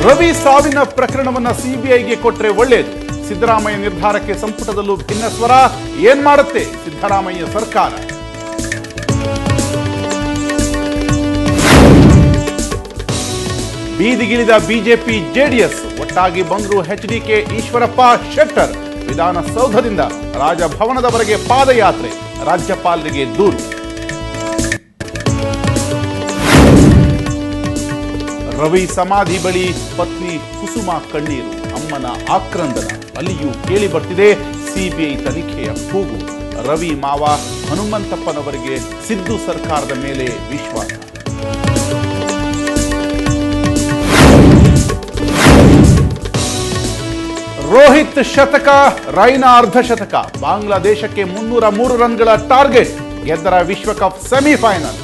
ರವಿ ಸಾವಿನ ಪ್ರಕರಣವನ್ನ ಸಿಬಿಐಗೆ ಕೊಟ್ಟರೆ ಒಳ್ಳೆಯದು. ಸಿದ್ದರಾಮಯ್ಯ ನಿರ್ಧಾರಕ್ಕೆ ಸಂಪುಟದಲ್ಲೂ ಭಿನ್ನ ಸ್ವರ. ಏನ್ ಮಾಡುತ್ತೆ ಸಿದ್ದರಾಮಯ್ಯ ಸರ್ಕಾರ? ಬೀದಿಗಿಳಿದ ಬಿಜೆಪಿ ಜೆಡಿಎಸ್. ಒಟ್ಟಾಗಿ ಬಂದ್ರು ಎಚ್ಡಿಕೆ, ಈಶ್ವರಪ್ಪ, ಶೆಟ್ಟರ್. ವಿಧಾನಸೌಧದಿಂದ ರಾಜಭವನದವರೆಗೆ ಪಾದಯಾತ್ರೆ. ರಾಜ್ಯಪಾಲರಿಗೆ ದೂರು. ರವಿ ಸಮಾಧಿ ಬಳಿ ಪತ್ನಿ ಕುಸುಮ ಕಣ್ಣೀರು, ಅಮ್ಮನ ಆಕ್ರಂದನ. ಅಲ್ಲಿಯೂ ಕೇಳಿ ಬರ್ತಿದೆ ಸಿಬಿಐ ತನಿಖೆಯ ಕೂಗು. ರವಿ ಮಾವ ಹನುಮಂತಪ್ಪನವರಿಗೆ ಸಿದ್ದು ಸರ್ಕಾರದ ಮೇಲೆ ವಿಶ್ವಾಸ. ರೋಹಿತ್ ಶತಕ, ರೈನಾ ಅರ್ಧಶತಕ. ಬಾಂಗ್ಲಾದೇಶಕ್ಕೆ 303 ರನ್ಗಳ ಟಾರ್ಗೆಟ್. ಗೆದ್ದರ ವಿಶ್ವಕಪ್ ಸೆಮಿಫೈನಲ್.